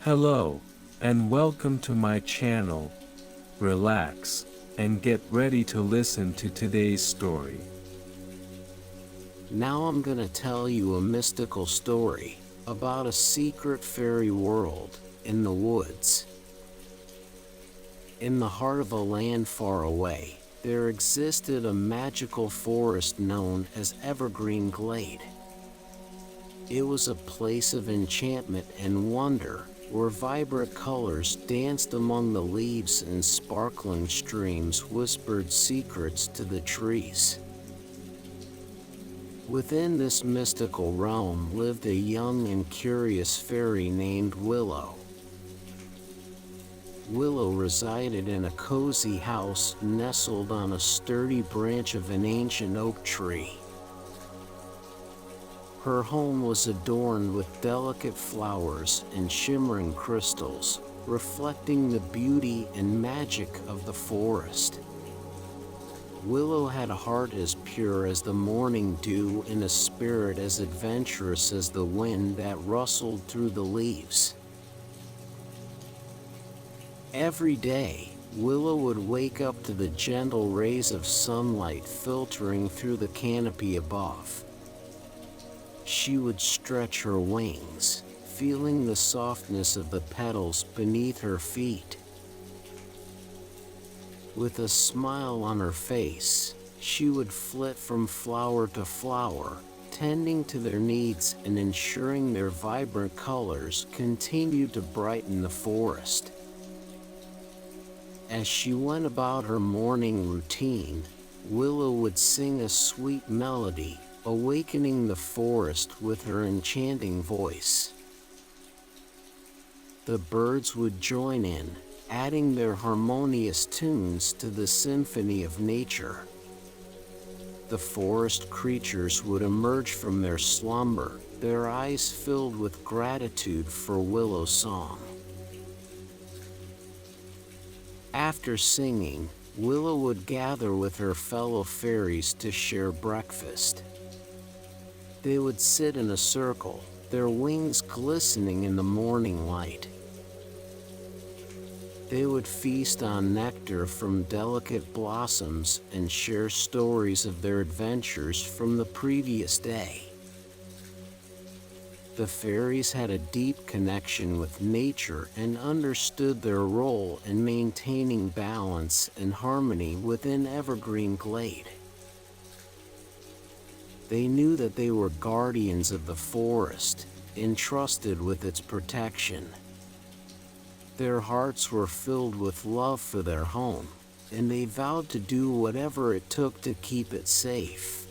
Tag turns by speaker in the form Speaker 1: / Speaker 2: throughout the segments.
Speaker 1: Hello, and welcome to my channel. Relax, and get ready to listen to today's story.
Speaker 2: Now I'm gonna tell you a mystical story about a secret fairy world in the woods. In the heart of a land far away, there existed a magical forest known as Evergreen Glade. It was a place of enchantment and wonder, where vibrant colors danced among the leaves and sparkling streams whispered secrets to the trees. Within this mystical realm lived a young and curious fairy named Willow. Willow resided in a cozy house nestled on a sturdy branch of an ancient oak tree. Her home was adorned with delicate flowers and shimmering crystals, reflecting the beauty and magic of the forest. Willow had a heart as pure as the morning dew and a spirit as adventurous as the wind that rustled through the leaves. Every day, Willow would wake up to the gentle rays of sunlight filtering through the canopy above. She would stretch her wings, feeling the softness of the petals beneath her feet. With a smile on her face, she would flit from flower to flower, tending to their needs and ensuring their vibrant colors continued to brighten the forest. As she went about her morning routine, Willow would sing a sweet melody, awakening the forest with her enchanting voice. The birds would join in, adding their harmonious tunes to the symphony of nature. The forest creatures would emerge from their slumber, their eyes filled with gratitude for Willow's song. After singing, Willow would gather with her fellow fairies to share breakfast. They would sit in a circle, their wings glistening in the morning light. They would feast on nectar from delicate blossoms and share stories of their adventures from the previous day. The fairies had a deep connection with nature and understood their role in maintaining balance and harmony within Evergreen Glade. They knew that they were guardians of the forest, entrusted with its protection. Their hearts were filled with love for their home, and they vowed to do whatever it took to keep it safe.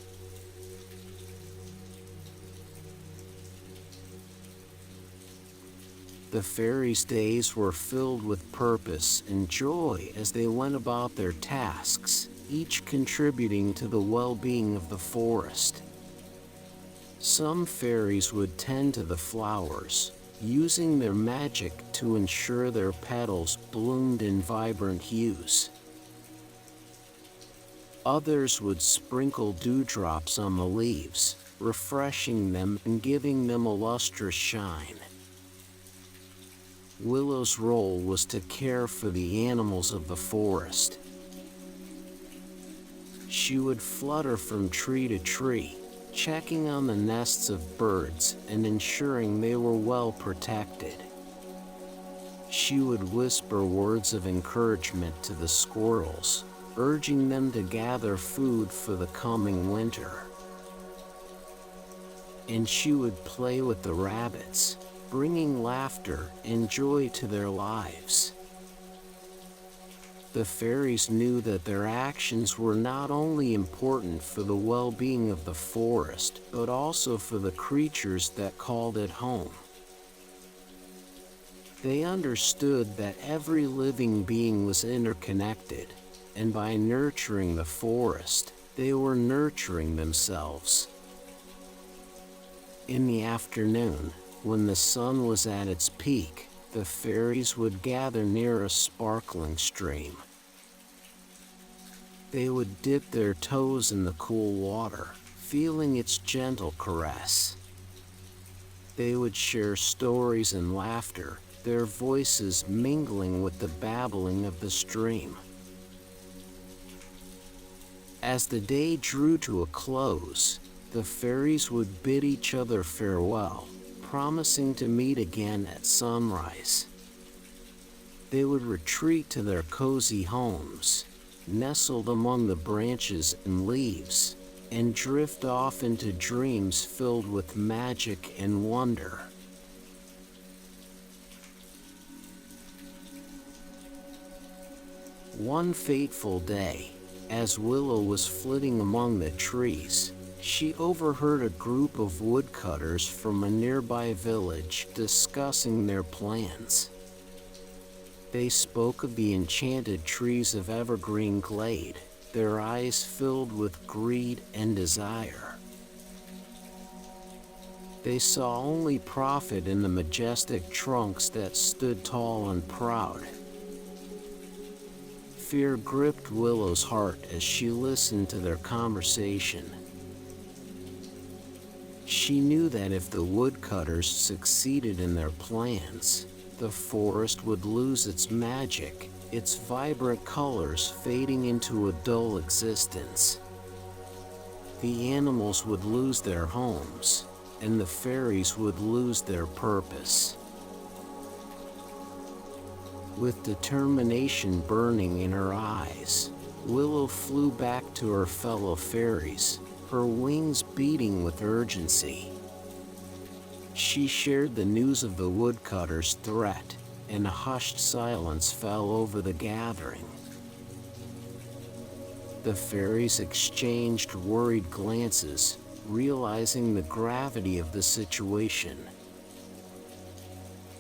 Speaker 2: The fairies' days were filled with purpose and joy as they went about their tasks, each contributing to the well-being of the forest. Some fairies would tend to the flowers, using their magic to ensure their petals bloomed in vibrant hues. Others would sprinkle dewdrops on the leaves, refreshing them and giving them a lustrous shine. Willow's role was to care for the animals of the forest. She would flutter from tree to tree, checking on the nests of birds and ensuring they were well protected. She would whisper words of encouragement to the squirrels, urging them to gather food for the coming winter. And she would play with the rabbits, bringing laughter and joy to their lives. The fairies knew that their actions were not only important for the well-being of the forest, but also for the creatures that called it home. They understood that every living being was interconnected, and by nurturing the forest, they were nurturing themselves. In the afternoon, when the sun was at its peak, the fairies would gather near a sparkling stream. They would dip their toes in the cool water, feeling its gentle caress. They would share stories and laughter, their voices mingling with the babbling of the stream. As the day drew to a close, the fairies would bid each other farewell, promising to meet again at sunrise. They would retreat to their cozy homes, nestled among the branches and leaves, and drift off into dreams filled with magic and wonder. One fateful day, as Willow was flitting among the trees, she overheard a group of woodcutters from a nearby village discussing their plans. They spoke of the enchanted trees of Evergreen Glade, their eyes filled with greed and desire. They saw only profit in the majestic trunks that stood tall and proud. Fear gripped Willow's heart as she listened to their conversation. She knew that if the woodcutters succeeded in their plans, the forest would lose its magic, its vibrant colors fading into a dull existence. The animals would lose their homes, and the fairies would lose their purpose. With determination burning in her eyes, Willow flew back to her fellow fairies, her wings beating with urgency. She shared the news of the woodcutters' threat, and a hushed silence fell over the gathering. The fairies exchanged worried glances, realizing the gravity of the situation.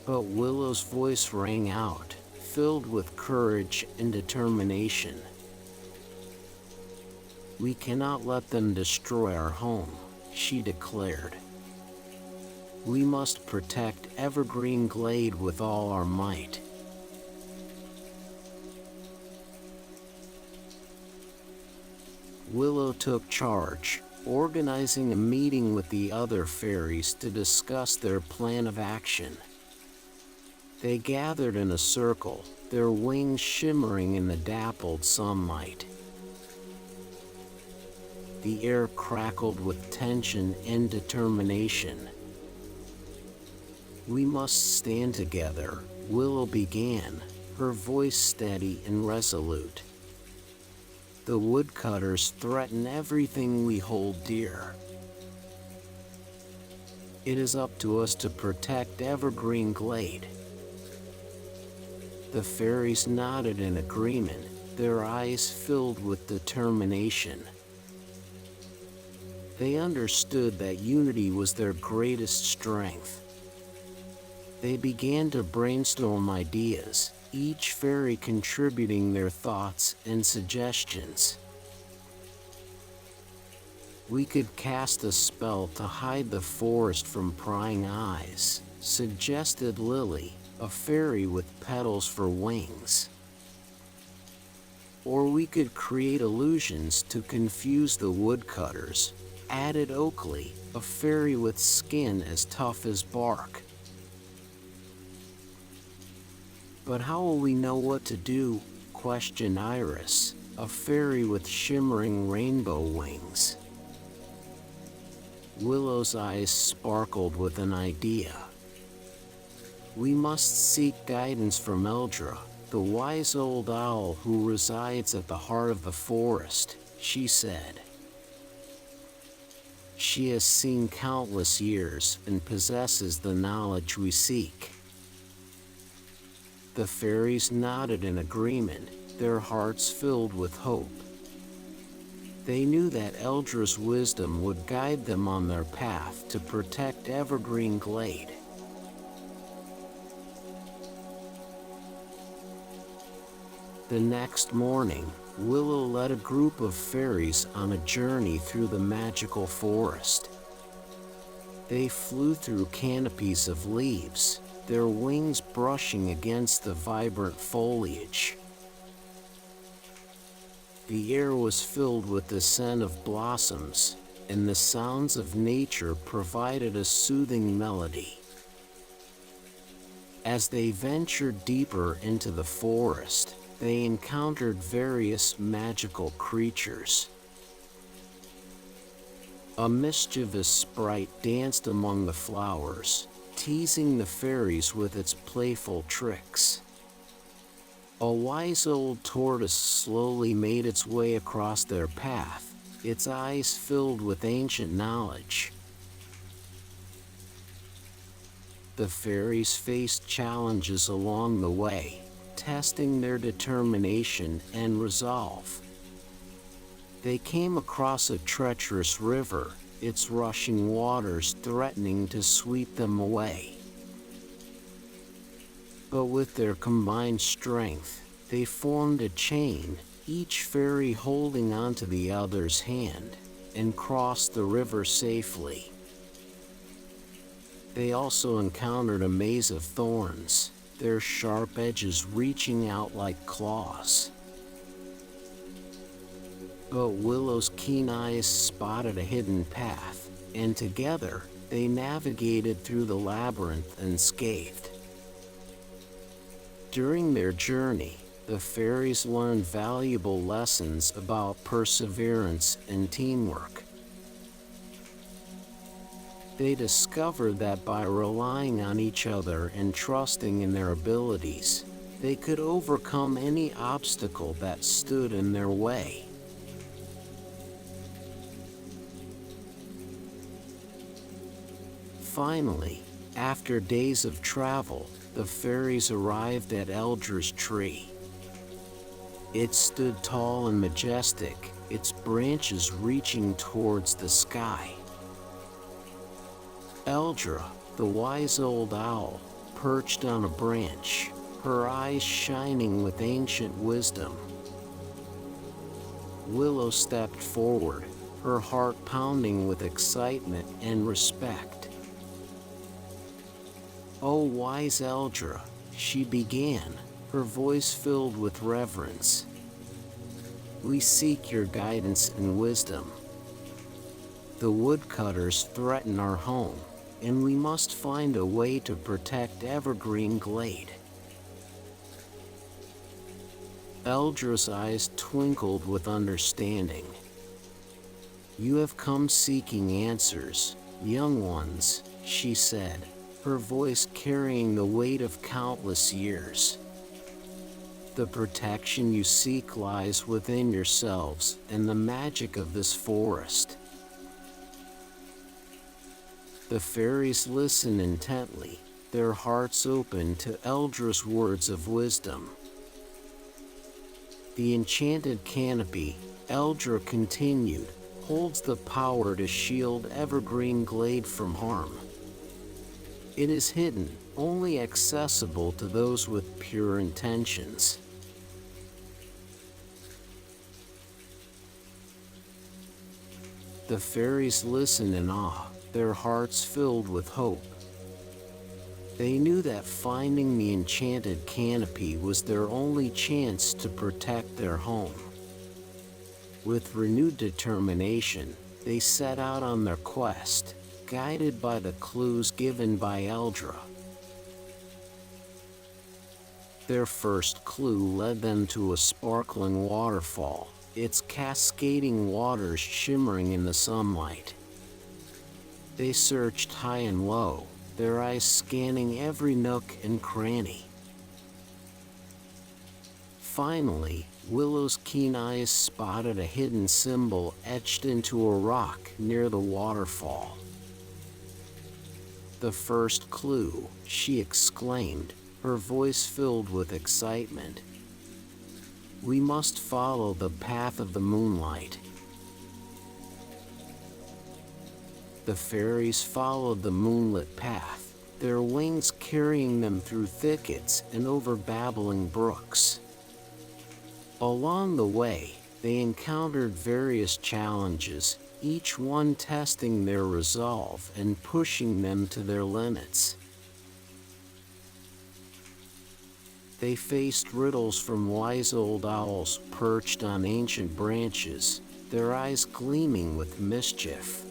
Speaker 2: But Willow's voice rang out, filled with courage and determination. "We cannot let them destroy our home," she declared. "We must protect Evergreen Glade with all our might." Willow took charge, organizing a meeting with the other fairies to discuss their plan of action. They gathered in a circle, their wings shimmering in the dappled sunlight. The air crackled with tension and determination. "We must stand together," Willow began, her voice steady and resolute. "The woodcutters threaten everything we hold dear. It is up to us to protect Evergreen Glade." The fairies nodded in agreement, their eyes filled with determination. They understood that unity was their greatest strength. They began to brainstorm ideas, each fairy contributing their thoughts and suggestions. "We could cast a spell to hide the forest from prying eyes," suggested Lily, a fairy with petals for wings. "Or we could create illusions to confuse the woodcutters," added Oakley, a fairy with skin as tough as bark. "But how will we know what to do?" questioned Iris, a fairy with shimmering rainbow wings. Willow's eyes sparkled with an idea. "We must seek guidance from Eldra, the wise old owl who resides at the heart of the forest," she said. "She has seen countless years and possesses the knowledge we seek." The fairies nodded in agreement, their hearts filled with hope. They knew that Eldra's wisdom would guide them on their path to protect Evergreen Glade. The next morning, Willow led a group of fairies on a journey through the magical forest. They flew through canopies of leaves, their wings brushing against the vibrant foliage. The air was filled with the scent of blossoms, and the sounds of nature provided a soothing melody. As they ventured deeper into the forest, they encountered various magical creatures. A mischievous sprite danced among the flowers, teasing the fairies with its playful tricks. A wise old tortoise slowly made its way across their path, its eyes filled with ancient knowledge. The fairies faced challenges along the way, testing their determination and resolve. They came across a treacherous river, its rushing waters threatening to sweep them away. But with their combined strength, they formed a chain, each fairy holding onto the other's hand, and crossed the river safely. They also encountered a maze of thorns, their sharp edges reaching out like claws. But Willow's keen eyes spotted a hidden path, and together, they navigated through the labyrinth unscathed. During their journey, the fairies learned valuable lessons about perseverance and teamwork. They discovered that by relying on each other and trusting in their abilities, they could overcome any obstacle that stood in their way. Finally, after days of travel, the fairies arrived at Eldra's tree. It stood tall and majestic, its branches reaching towards the sky. Eldra, the wise old owl, perched on a branch, her eyes shining with ancient wisdom. Willow stepped forward, her heart pounding with excitement and respect. "Oh, wise Eldra," she began, her voice filled with reverence. "We seek your guidance and wisdom. The woodcutters threaten our home, and we must find a way to protect Evergreen Glade." Eldra's eyes twinkled with understanding. "You have come seeking answers, young ones," she said, her voice carrying the weight of countless years. "The protection you seek lies within yourselves and the magic of this forest." The fairies listened intently, their hearts open to Eldra's words of wisdom. "The enchanted canopy," Eldra continued, "holds the power to shield Evergreen Glade from harm. It is hidden, only accessible to those with pure intentions." The fairies listened in awe, their hearts filled with hope. They knew that finding the enchanted canopy was their only chance to protect their home. With renewed determination, they set out on their quest, guided by the clues given by Eldra. Their first clue led them to a sparkling waterfall, its cascading waters shimmering in the sunlight. They searched high and low, their eyes scanning every nook and cranny. Finally, Willow's keen eyes spotted a hidden symbol etched into a rock near the waterfall. "The first clue," she exclaimed, her voice filled with excitement. "We must follow the path of the moonlight." The fairies followed the moonlit path, their wings carrying them through thickets and over babbling brooks. Along the way, they encountered various challenges, each one testing their resolve and pushing them to their limits. They faced riddles from wise old owls perched on ancient branches, their eyes gleaming with mischief.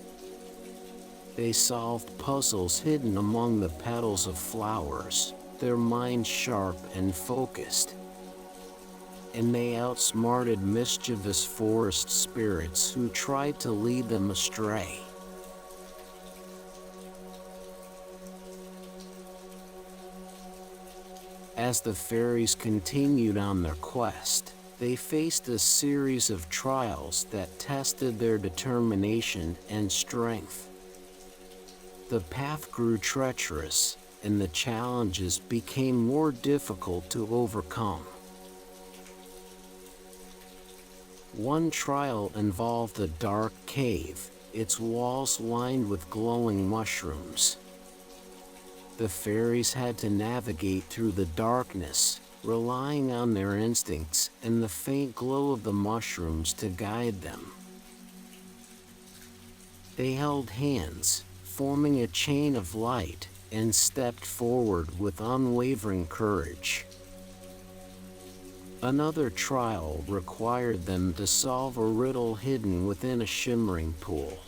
Speaker 2: They solved puzzles hidden among the petals of flowers, their minds sharp and focused, and they outsmarted mischievous forest spirits who tried to lead them astray. As the fairies continued on their quest, they faced a series of trials that tested their determination and strength. The path grew treacherous, and the challenges became more difficult to overcome. One trial involved a dark cave, its walls lined with glowing mushrooms. The fairies had to navigate through the darkness, relying on their instincts and the faint glow of the mushrooms to guide them. They held hands, forming a chain of light, and stepped forward with unwavering courage. Another trial required them to solve a riddle hidden within a shimmering pool.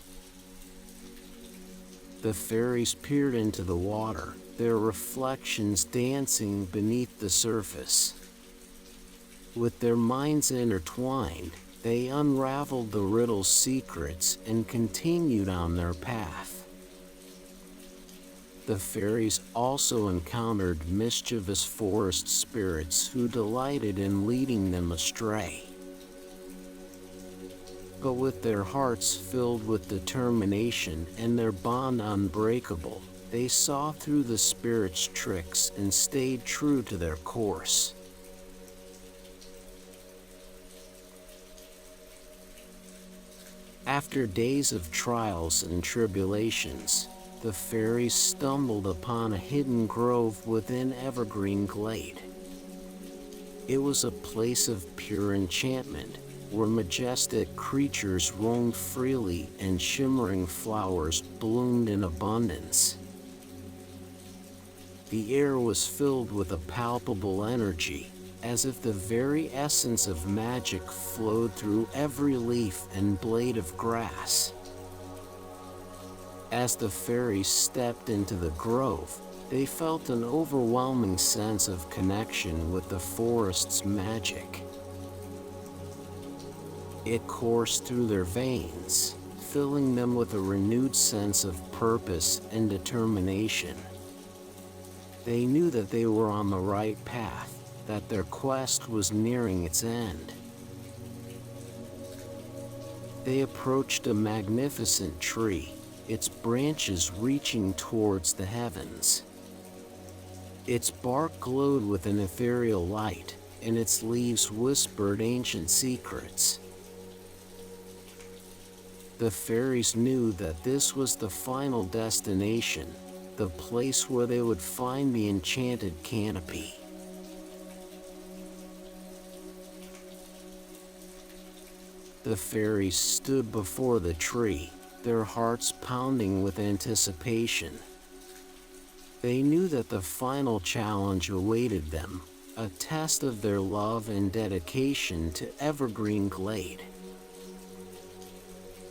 Speaker 2: The fairies peered into the water, their reflections dancing beneath the surface. With their minds intertwined, they unraveled the riddle's secrets and continued on their path. The fairies also encountered mischievous forest spirits who delighted in leading them astray. But with their hearts filled with determination and their bond unbreakable, they saw through the spirits' tricks and stayed true to their course. After days of trials and tribulations, the fairies stumbled upon a hidden grove within Evergreen Glade. It was a place of pure enchantment, where majestic creatures roamed freely and shimmering flowers bloomed in abundance. The air was filled with a palpable energy, as if the very essence of magic flowed through every leaf and blade of grass. As the fairies stepped into the grove, they felt an overwhelming sense of connection with the forest's magic. It coursed through their veins, filling them with a renewed sense of purpose and determination. They knew that they were on the right path, that their quest was nearing its end. They approached a magnificent tree, its branches reaching towards the heavens. Its bark glowed with an ethereal light, and its leaves whispered ancient secrets. The fairies knew that this was the final destination, the place where they would find the enchanted canopy. The fairies stood before the tree, their hearts pounding with anticipation. They knew that the final challenge awaited them, a test of their love and dedication to Evergreen Glade.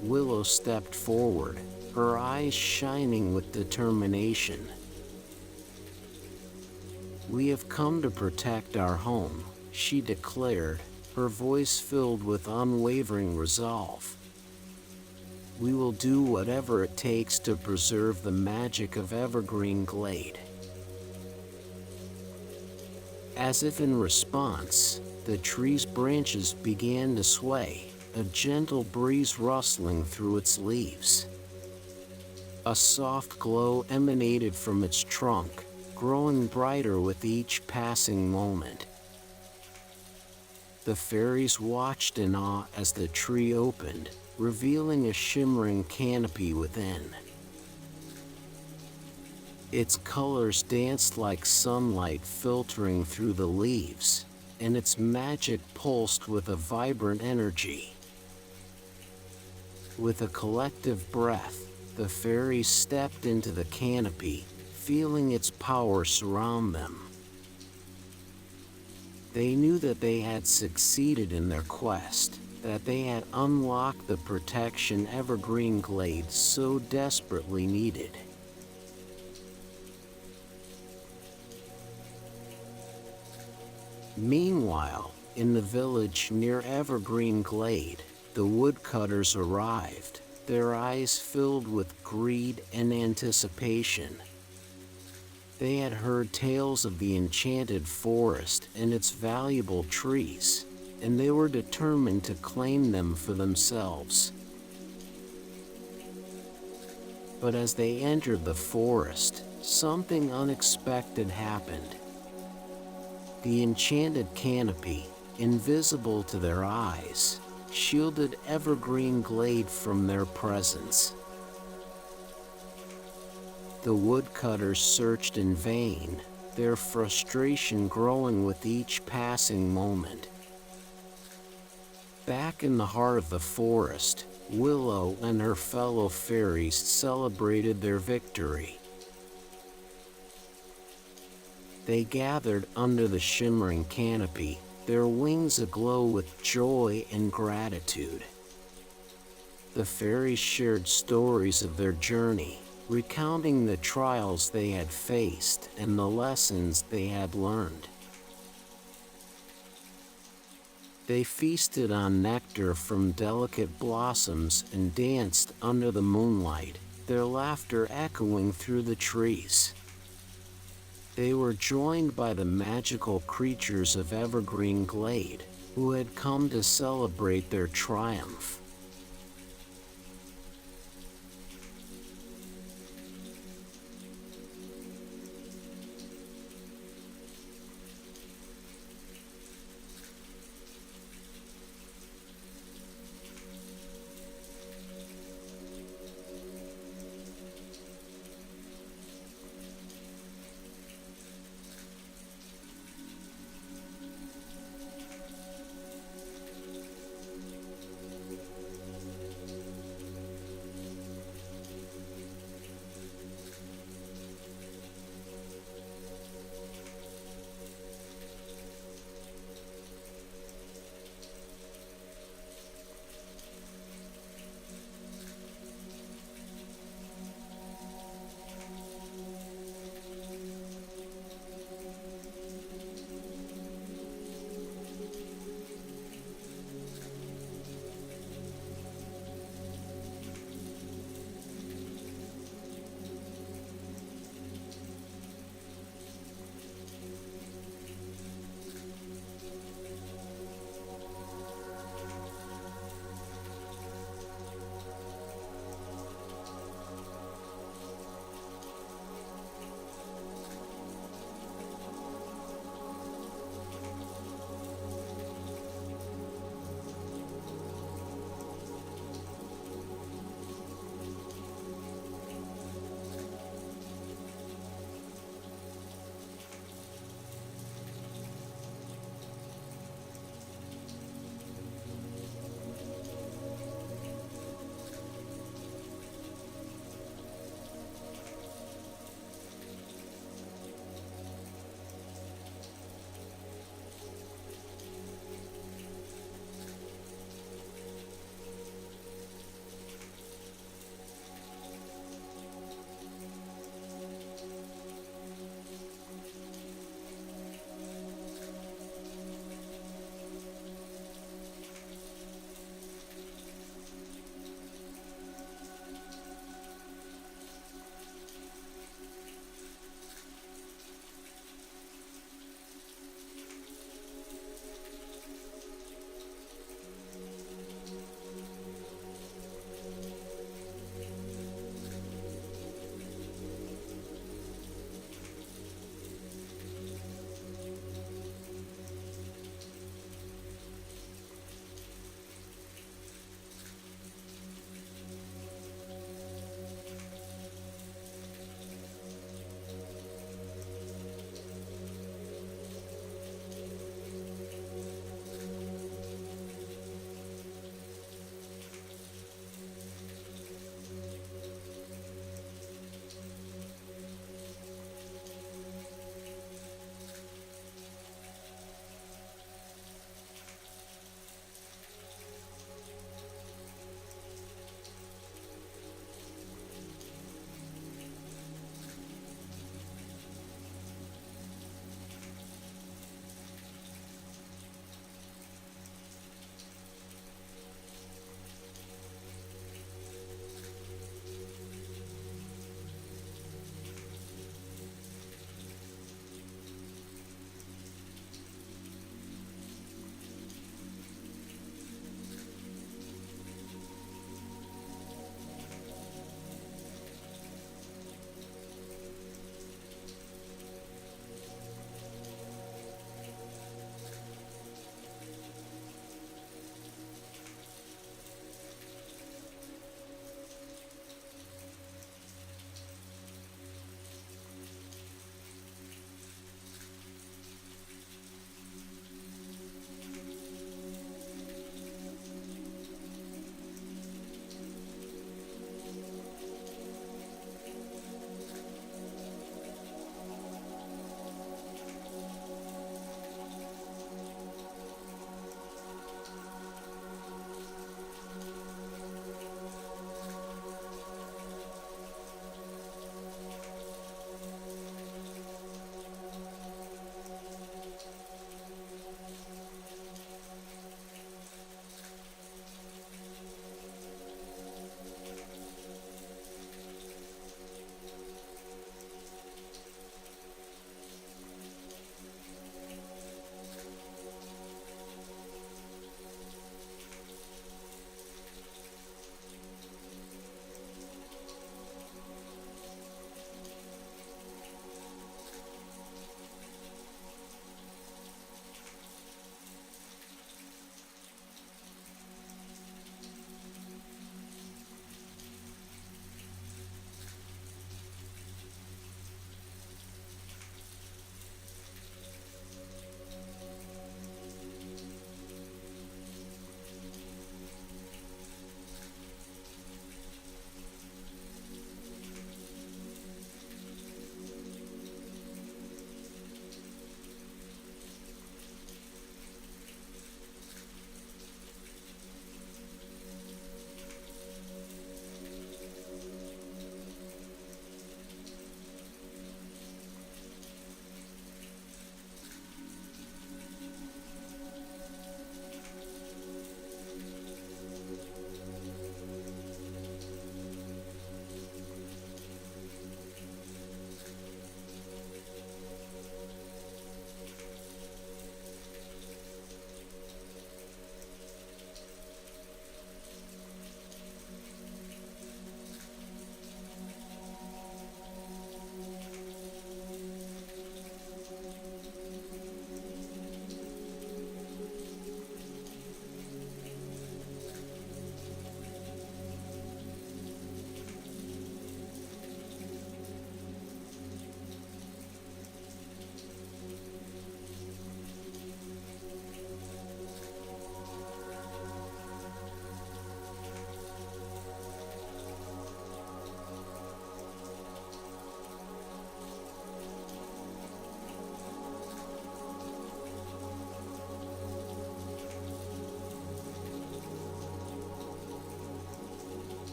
Speaker 2: Willow stepped forward, her eyes shining with determination. "We have come to protect our home," she declared, her voice filled with unwavering resolve. "We will do whatever it takes to preserve the magic of Evergreen Glade." As if in response, the tree's branches began to sway, a gentle breeze rustling through its leaves. A soft glow emanated from its trunk, growing brighter with each passing moment. The fairies watched in awe as the tree opened, revealing a shimmering canopy within. Its colors danced like sunlight filtering through the leaves, and its magic pulsed with a vibrant energy. With a collective breath, the fairies stepped into the canopy, feeling its power surround them. They knew that they had succeeded in their quest, that they had unlocked the protection Evergreen Glade so desperately needed. Meanwhile, in the village near Evergreen Glade, the woodcutters arrived, their eyes filled with greed and anticipation. They had heard tales of the enchanted forest and its valuable trees, and they were determined to claim them for themselves. But as they entered the forest, something unexpected happened. The enchanted canopy, invisible to their eyes, shielded Evergreen Glade from their presence. The woodcutters searched in vain, their frustration growing with each passing moment. Back in the heart of the forest, Willow and her fellow fairies celebrated their victory. They gathered under the shimmering canopy, their wings aglow with joy and gratitude. The fairies shared stories of their journey, recounting the trials they had faced and the lessons they had learned. They feasted on nectar from delicate blossoms and danced under the moonlight, their laughter echoing through the trees. They were joined by the magical creatures of Evergreen Glade, who had come to celebrate their triumph.